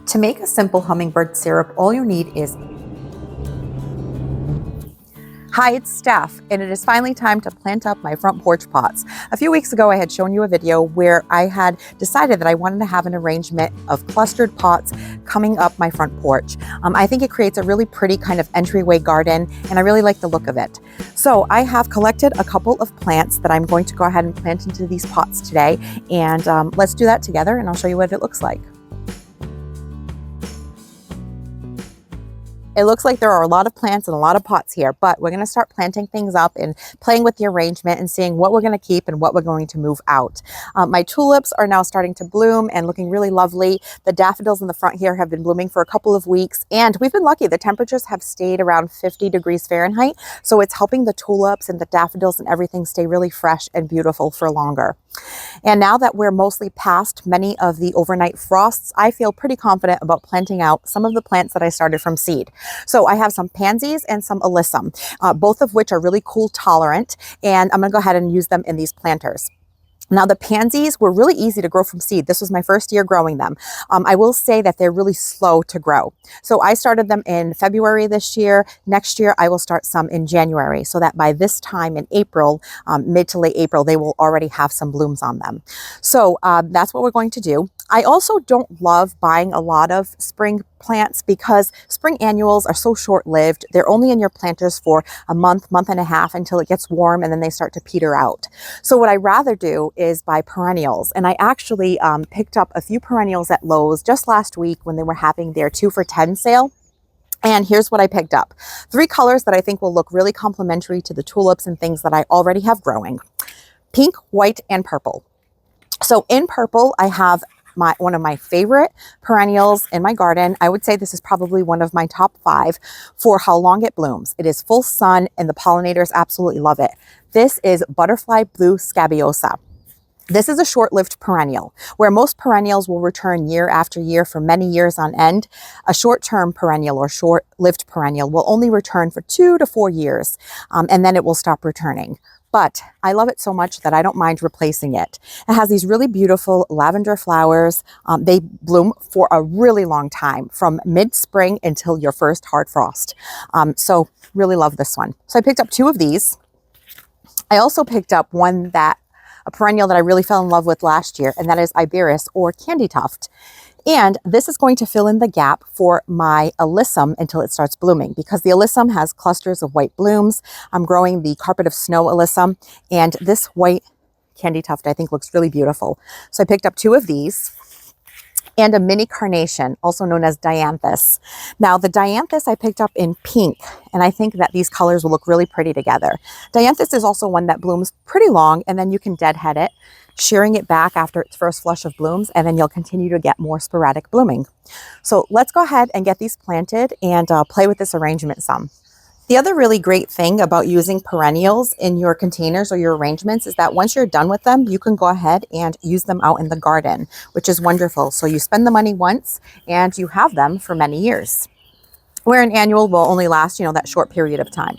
To make a simple hummingbird syrup, all you need is... Hi, it's Steph, and it is finally time to plant up my front porch pots. A few weeks ago, I had shown you a video where I had decided that I wanted to have an arrangement of clustered pots coming up my front porch. I think it creates a really pretty kind of entryway garden, and I really like the look of it. So I have collected a couple of plants that I'm going to go ahead and plant into these pots today, and let's do that together, and I'll show you what it looks like. It looks like there are a lot of plants and a lot of pots here, but we're going to start planting things up and playing with the arrangement and seeing what we're going to keep and what we're going to move out. My tulips are now starting to bloom and looking really lovely. The daffodils in the front here have been blooming for a couple of weeks, and we've been lucky. The temperatures have stayed around 50 degrees Fahrenheit, so it's helping the tulips and the daffodils and everything stay really fresh and beautiful for longer. And now that we're mostly past many of the overnight frosts, I feel pretty confident about planting out some of the plants that I started from seed. So I have some pansies and some alyssum, both of which are really cool tolerant, and I'm going to go ahead and use them in these planters. Now, the pansies were really easy to grow from seed. This was my first year growing them. I will say that they're really slow to grow. So I started them in February this year. Next year, I will start some in January, so that by this time in April, mid to late April, they will already have some blooms on them. So that's what we're going to do. I also don't love buying a lot of spring plants because spring annuals are so short-lived. They're only in your planters for a month, month and a half until it gets warm, and then they start to peter out. So what I rather do is buy perennials, and I actually picked up a few perennials at Lowe's just last week when they were having their 2 for $10 sale. And here's what I picked up. 3 colors that I think will look really complementary to the tulips and things that I already have growing: pink, white, and purple. So in purple, I have one of my favorite perennials in my garden. I would say this is probably one of my top 5 for how long it blooms. It is full sun, and the pollinators absolutely love it. This is butterfly blue scabiosa. This is a short-lived perennial. Where most perennials will return year after year for many years on end, a short-term perennial or short-lived perennial will only return for 2 to 4 years, and then it will stop returning. But I love it so much that I don't mind replacing it. It has these really beautiful lavender flowers. They bloom for a really long time, from mid-spring until your first hard frost. So really love this one. So I picked up 2 of these. I also picked up a perennial that I really fell in love with last year, and that is Iberis, or candy tuft. And this is going to fill in the gap for my alyssum until it starts blooming, because the alyssum has clusters of white blooms. I'm growing the carpet of snow alyssum, and this white candy tuft I think looks really beautiful. So I picked up 2 of these, and a mini carnation, also known as dianthus. Now, the dianthus I picked up in pink, and I think that these colors will look really pretty together. Dianthus is also one that blooms pretty long, and then you can deadhead it, shearing it back after its first flush of blooms, and then you'll continue to get more sporadic blooming. So let's go ahead and get these planted and play with this arrangement some. The other really great thing about using perennials in your containers or your arrangements is that once you're done with them, you can go ahead and use them out in the garden, which is wonderful. So you spend the money once and you have them for many years, where an annual will only last, that short period of time.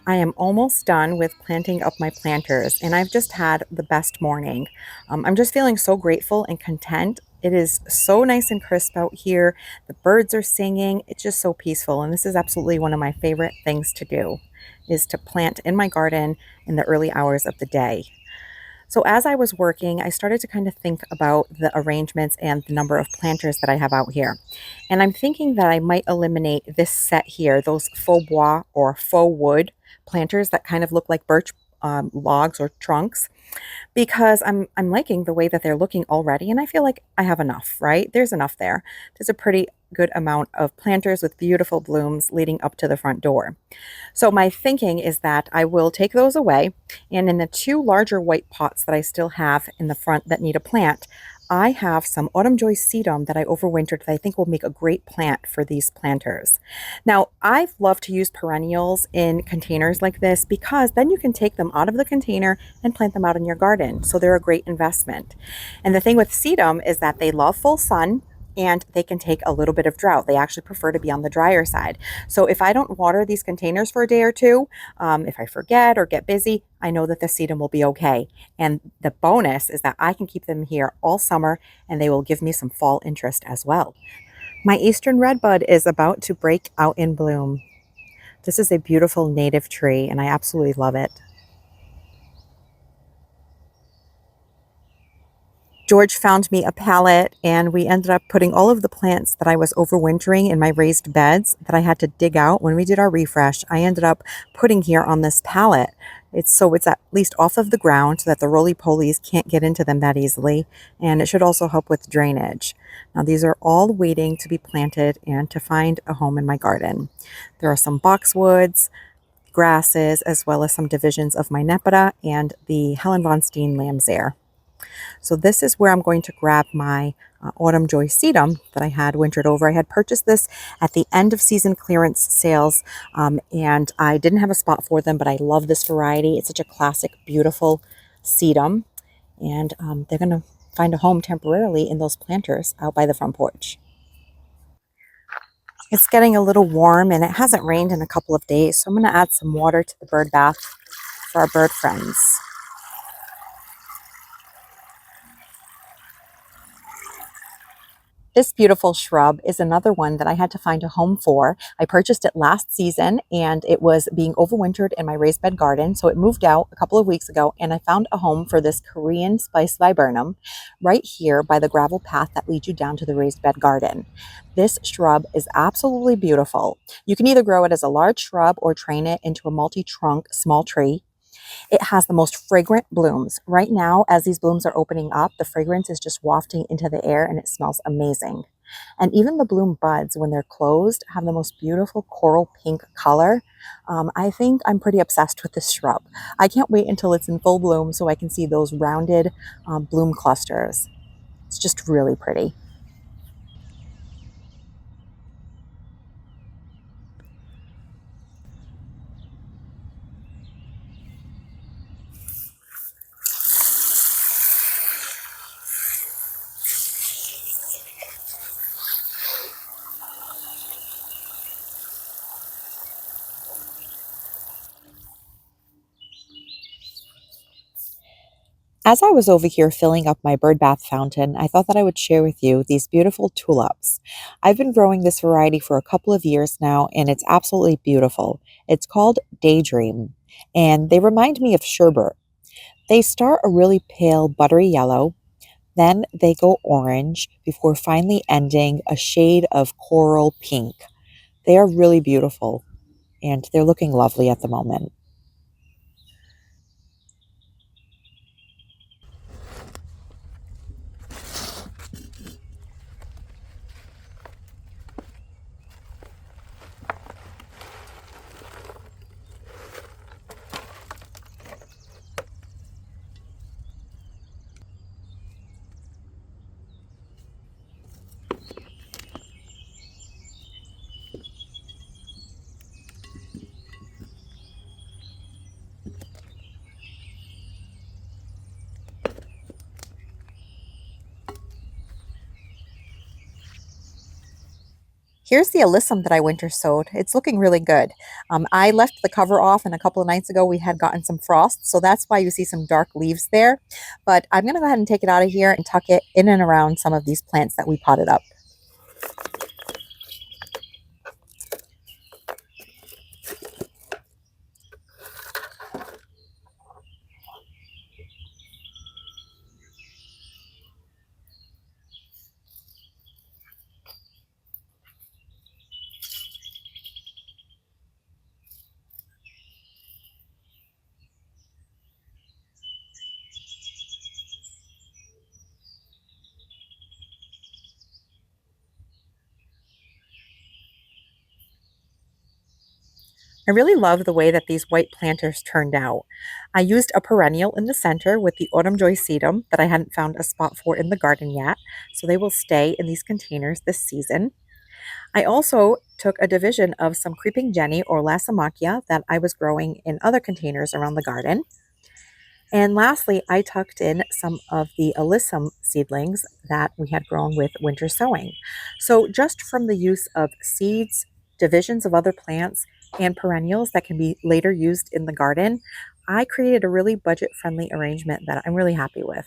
I am almost done with planting up my planters, and I've just had the best morning. I'm just feeling so grateful and content. It is so nice and crisp out here. The birds are singing. It's just so peaceful, and this is absolutely one of my favorite things to do, is to plant in my garden in the early hours of the day. So as I was working, I started to kind of think about the arrangements and the number of planters that I have out here. And I'm thinking that I might eliminate this set here, those faux bois or faux wood planters that kind of look like birch logs or trunks, because I'm liking the way that they're looking already, and I feel like I have enough, right? There's enough there. There's a pretty good amount of planters with beautiful blooms leading up to the front door. So my thinking is that I will take those away, and in the two larger white pots that I still have in the front that need a plant, I have some autumn joy sedum that I overwintered that I think will make a great plant for these planters. Now, I love to use perennials in containers like this because then you can take them out of the container and plant them out in your garden. So they're a great investment. And the thing with sedum is that they love full sun, and they can take a little bit of drought. They actually prefer to be on the drier side. So if I don't water these containers for a day or two, if I forget or get busy, I know that the sedum will be okay. And the bonus is that I can keep them here all summer, and they will give me some fall interest as well. My eastern redbud is about to break out in bloom. This is a beautiful native tree, and I absolutely love it. George found me a pallet, and we ended up putting all of the plants that I was overwintering in my raised beds that I had to dig out when we did our refresh. I ended up putting here on this pallet. It's at least off of the ground so that the roly-polies can't get into them that easily, and it should also help with drainage. Now these are all waiting to be planted and to find a home in my garden. There are some boxwoods, grasses, as well as some divisions of my Nepeta and the Helen von Steen lambsare. So this is where I'm going to grab my Autumn Joy sedum that I had wintered over. I had purchased this at the end of season clearance sales, and I didn't have a spot for them, but I love this variety. It's such a classic, beautiful sedum, and they're going to find a home temporarily in those planters out by the front porch. It's getting a little warm, and it hasn't rained in a couple of days, so I'm going to add some water to the bird bath for our bird friends. This beautiful shrub is another one that I had to find a home for. I purchased it last season, and it was being overwintered in my raised bed garden. So it moved out a couple of weeks ago, and I found a home for this Korean spice viburnum right here by the gravel path that leads you down to the raised bed garden. This shrub is absolutely beautiful. You can either grow it as a large shrub or train it into a multi-trunk small tree. It has the most fragrant blooms. Right now, as these blooms are opening up, the fragrance is just wafting into the air, and it smells amazing. And even the bloom buds, when they're closed, have the most beautiful coral pink color. I think I'm pretty obsessed with this shrub. I can't wait until it's in full bloom so I can see those rounded bloom clusters. It's just really pretty. As I was over here filling up my bird bath fountain, I thought that I would share with you these beautiful tulips. I've been growing this variety for a couple of years now, and it's absolutely beautiful. It's called Daydream, and they remind me of sherbet. They start a really pale buttery yellow, then they go orange before finally ending a shade of coral pink. They are really beautiful, and they're looking lovely at the moment. Here's the alyssum that I winter sowed. It's looking really good. I left the cover off, and a couple of nights ago we had gotten some frost, so that's why you see some dark leaves there. But I'm going to go ahead and take it out of here and tuck it in and around some of these plants that we potted up. I really love the way that these white planters turned out. I used a perennial in the center with the autumn joy sedum that I hadn't found a spot for in the garden yet, so they will stay in these containers this season. I also took a division of some creeping jenny or lacimachia that I was growing in other containers around the garden. And lastly, I tucked in some of the alyssum seedlings that we had grown with winter sowing. So just from the use of seeds, divisions of other plants, and perennials that can be later used in the garden, I created a really budget-friendly arrangement that I'm really happy with.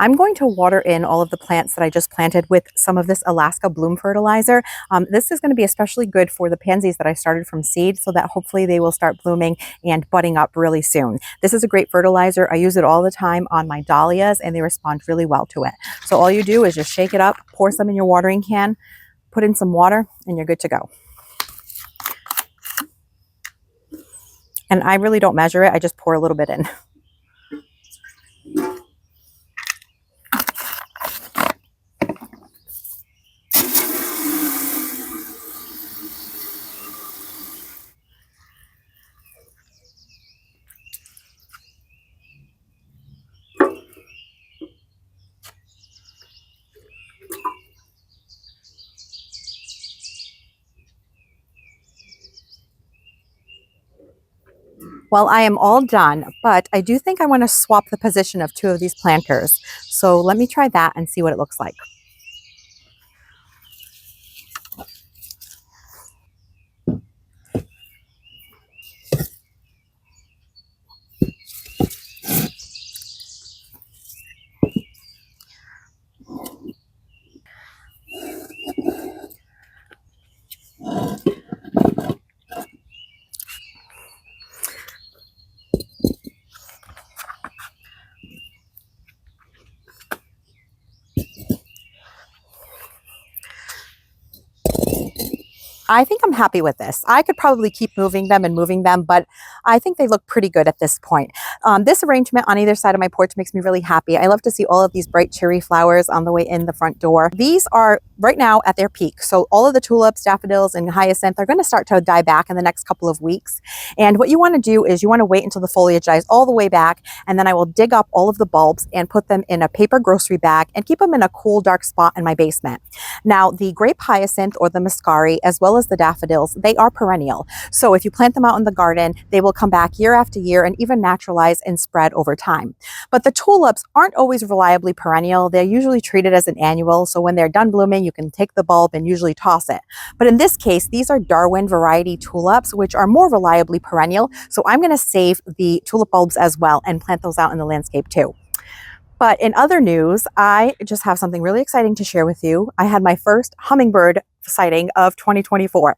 I'm going to water in all of the plants that I just planted with some of this Alaska Bloom fertilizer. This is going to be especially good for the pansies that I started from seed, so that hopefully they will start blooming and budding up really soon. This is a great fertilizer. I use it all the time on my dahlias and they respond really well to it. So all you do is just shake it up, pour some in your watering can, put in some water, and you're good to go. And I really don't measure it. I just pour a little bit in. Well, I am all done, but I do think I want to swap the position of two of these planters. So let me try that and see what it looks like. I think I'm happy with this. I could probably keep moving them and moving them, but I think they look pretty good at this point. This arrangement on either side of my porch makes me really happy. I love to see all of these bright cherry flowers on the way in the front door. These are right now at their peak. So all of the tulips, daffodils, and hyacinth are going to start to die back in the next couple of weeks. And what you want to do is you want to wait until the foliage dies all the way back, and then I will dig up all of the bulbs and put them in a paper grocery bag and keep them in a cool, dark spot in my basement. Now, the grape hyacinth or the muscari, as well as the daffodils, they are perennial. So if you plant them out in the garden, they will come back year after year and even naturalize and spread over time. But the tulips aren't always reliably perennial. They're usually treated as an annual. So when they're done blooming, you can take the bulb and usually toss it. But in this case, these are Darwin variety tulips, which are more reliably perennial. So I'm going to save the tulip bulbs as well and plant those out in the landscape too. But in other news, I just have something really exciting to share with you. I had my first hummingbird sighting of 2024.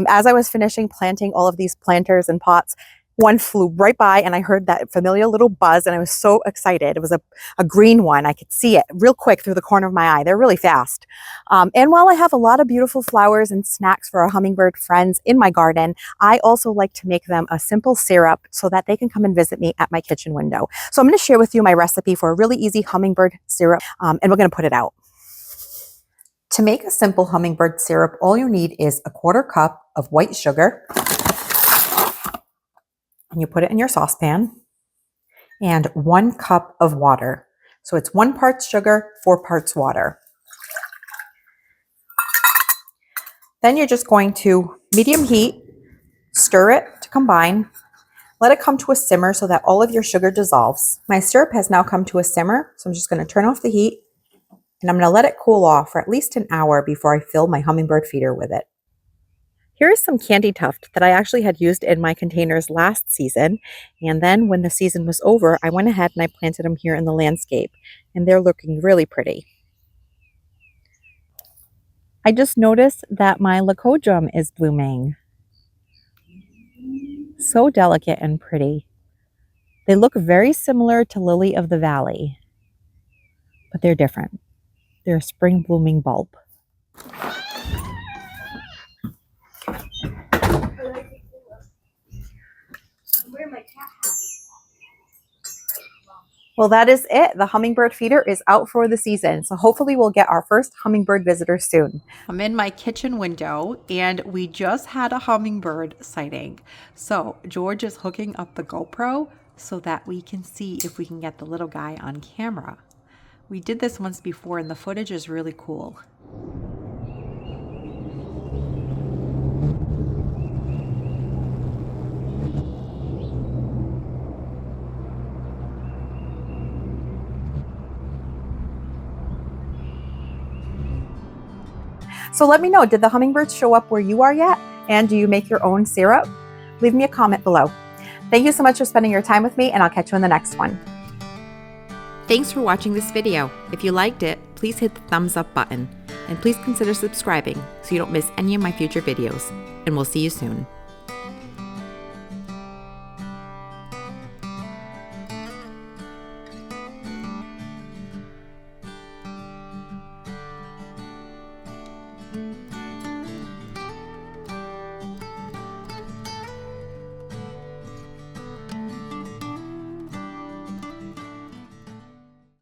As I was finishing planting all of these planters and pots, one flew right by and I heard that familiar little buzz and I was so excited. It was a green one. I could see it real quick through the corner of my eye. They're really fast. And while I have a lot of beautiful flowers and snacks for our hummingbird friends in my garden, I also like to make them a simple syrup so that they can come and visit me at my kitchen window. So I'm going to share with you my recipe for a really easy hummingbird syrup, and we're going to put it out. To make a simple hummingbird syrup, all you need is a 1/4 cup of white sugar, and you put it in your saucepan, and 1 cup of water. So it's 1 part sugar, 4 parts water. Then you're just going to medium heat, stir it to combine, Let it come to a simmer so that all of your sugar dissolves. My syrup has now come to a simmer, so I'm just going to turn off the heat and I'm going to let it cool off for at least an hour before I fill my hummingbird feeder with it. Here is some candy tuft that I actually had used in my containers last season, and then when the season was over, I went ahead and I planted them here in the landscape, and they're looking really pretty. I just noticed that my leucojum is blooming. So delicate and pretty. They look very similar to Lily of the Valley, but they're different. They're a spring blooming bulb. Well, that is it. The hummingbird feeder is out for the season. So hopefully we'll get our first hummingbird visitor soon. I'm in my kitchen window and we just had a hummingbird sighting. So George is hooking up the GoPro so that we can see if we can get the little guy on camera. We did this once before and the footage is really cool. So let me know, did the hummingbirds show up where you are yet? And do you make your own syrup? Leave me a comment below. Thank you so much for spending your time with me, and I'll catch you in the next one. Thanks for watching this video. If you liked it, please hit the thumbs up button. And please consider subscribing so you don't miss any of my future videos. And we'll see you soon.